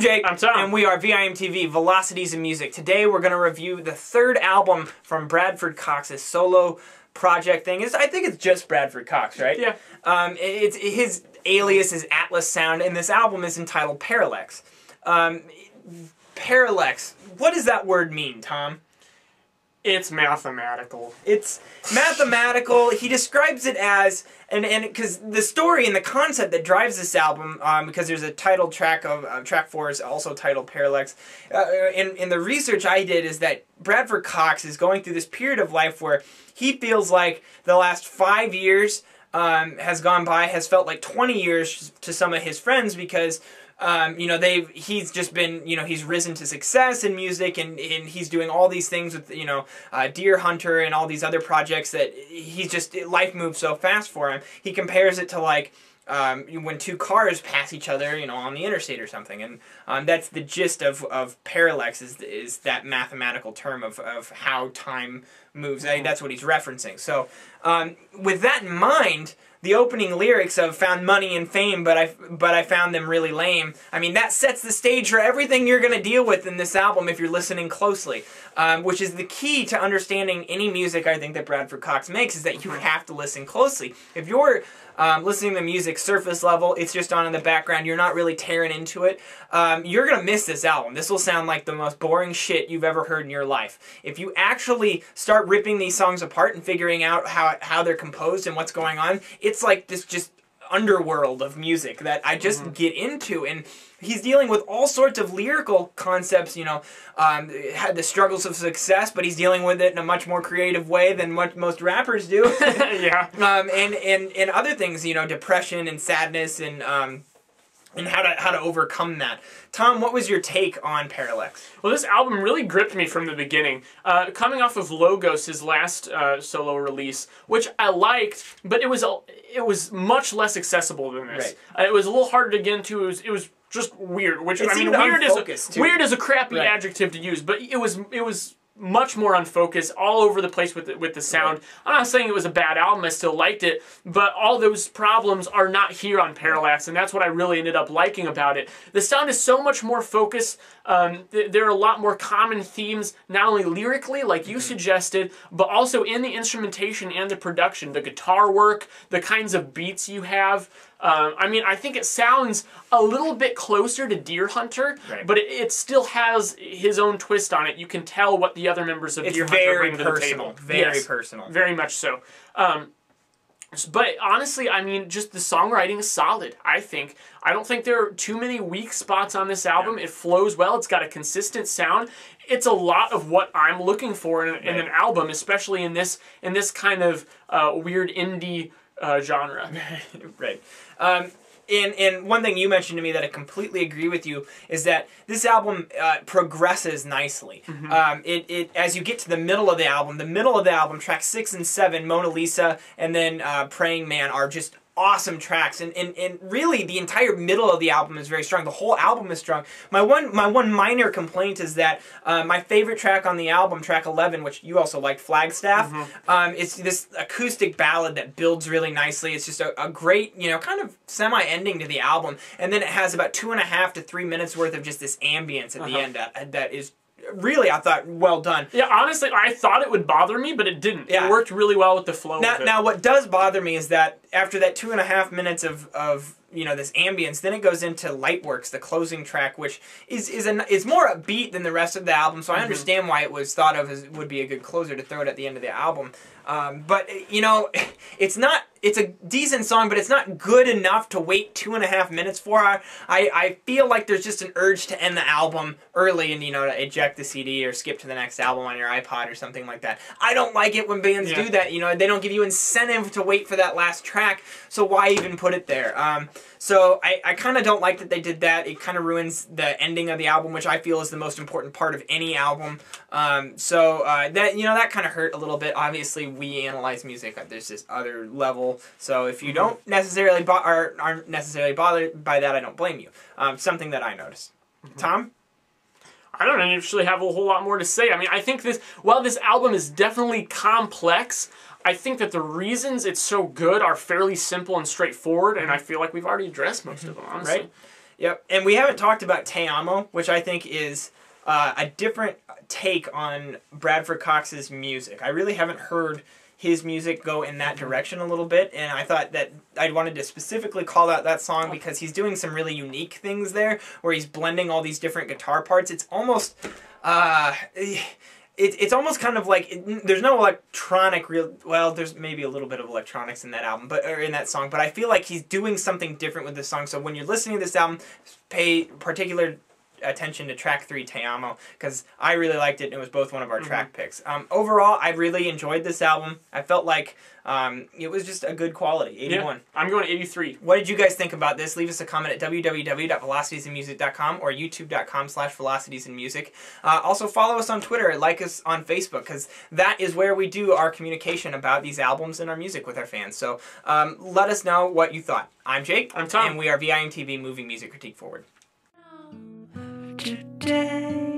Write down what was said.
Jake. I'm Tom. And we are VIMTV, Velocities in Music. Today we're going to review the third album from Bradford Cox's solo project thing. I think it's just Bradford Cox, right? Yeah. His alias is Atlas Sound, and this album is entitled Parallax. Parallax. What does that word mean, Tom? It's mathematical. It's mathematical. He describes it as, and because the story and the concept that drives this album, because there's a title track of track 4 is also titled Parallax. In the research I did is that Bradford Cox is going through this period of life where he feels like the last 5 years has gone by, has felt like 20 years to some of his friends because he's just been, he's risen to success in music and he's doing all these things with, Deer Hunter and all these other projects that he's just, life moves so fast for him. He compares it to like, when two cars pass each other, on the interstate or something. And that's the gist of parallax is that mathematical term of how time moves. That's what he's referencing. So, with that in mind, the opening lyrics of "found money and fame, but I found them really lame." I mean, that sets the stage for everything you're going to deal with in this album if you're listening closely, which is the key to understanding any music I think that Bradford Cox makes, is that you have to listen closely. If you're listening to music surface level, it's just on in the background, you're not really tearing into it, you're going to miss this album. This will sound like the most boring shit you've ever heard in your life. If you actually start ripping these songs apart and figuring out how they're composed and what's going on, it's like this just underworld of music that I just get into. And he's dealing with all sorts of lyrical concepts, had the struggles of success, but he's dealing with it in a much more creative way than what most rappers do. Yeah. And other things, depression and sadness and how to overcome that. Tom, what was your take on Parallax? Well, this album really gripped me from the beginning. Coming off of Logos, his last solo release, which I liked, but it was much less accessible than this. Right. It was a little harder to get into. It was just weird. Which I mean, weird is a crappy adjective to use, but it was much more unfocused, all over the place with the sound. Right. I'm not saying it was a bad album, I still liked it, but all those problems are not here on Parallax, and that's what I really ended up liking about it. The sound is so much more focused. There are a lot more common themes, not only lyrically, like you suggested, but also in the instrumentation and the production, the guitar work, the kinds of beats you have. I mean, I think it sounds a little bit closer to Deer Hunter, but it still has his own twist on it. You can tell what the other members of Deer Hunter bring to the table. Very personal. Very much so. But honestly, I mean, just the songwriting is solid, I think. I don't think there are too many weak spots on this album. Yeah. It flows well. It's got a consistent sound. It's a lot of what I'm looking for in an album, especially in this kind of weird indie genre. Right. And one thing you mentioned to me that I completely agree with you is that this album progresses nicely. As you get to the middle of the album, tracks 6 and 7, Mona Lisa, and then Praying Man are just awesome tracks, and really the entire middle of the album is very strong. The whole album is strong. My one minor complaint is that my favorite track on the album, track 11, which you also liked, Flagstaff, it's this acoustic ballad that builds really nicely. It's just a great, kind of semi-ending to the album, and then it has about 2.5 to 3 minutes worth of just this ambience at the end that is really, I thought, well done. Yeah, honestly, I thought it would bother me, but it didn't. Yeah. It worked really well with the flow of it. Now, what does bother me is that after that 2.5 minutes of this ambience, then it goes into Lightworks, the closing track, which is more upbeat than the rest of the album, so I understand why it was thought of as would be a good closer to throw it at the end of the album. But, it's a decent song, but it's not good enough to wait 2.5 minutes for. I feel like there's just an urge to end the album early and, to eject the CD or skip to the next album on your iPod or something like that. I don't like it when bands do that. They don't give you incentive to wait for that last track, so why even put it there? So I kind of don't like that they did that. It kind of ruins the ending of the album, which I feel is the most important part of any album. That kind of hurt a little bit. Obviously, we analyze music. There's this other level. So if you don't necessarily aren't necessarily bothered by that, I don't blame you. Something that I noticed. Tom? I don't actually have a whole lot more to say. I mean, I think while this album is definitely complex, I think that the reasons it's so good are fairly simple and straightforward, and I feel like we've already addressed most of them, honestly. Right? Yep, and we haven't talked about Te Amo, which I think is a different take on Bradford Cox's music. I really haven't heard his music go in that direction a little bit, and I thought that I wanted to specifically call out that song because he's doing some really unique things there, where he's blending all these different guitar parts. It's almost, it's almost kind of like, there's no electronic well, there's maybe a little bit of electronics in that album, or in that song, but I feel like he's doing something different with this song. So when you're listening to this album, pay particular attention to track 3, Te Amo, because I really liked it and it was both one of our track picks. Overall, I really enjoyed this album. I felt like it was just a good quality. 81. Yeah, I'm going 83. What did you guys think about this? Leave us a comment at www.velocitiesandmusic.com or youtube.com/velocitiesandmusic. Also follow us on Twitter, like us on Facebook, because that is where we do our communication about these albums and our music with our fans. So let us know what you thought. I'm Jake. I'm Tom. And we are VIMTV Moving Music Critique Forward. Today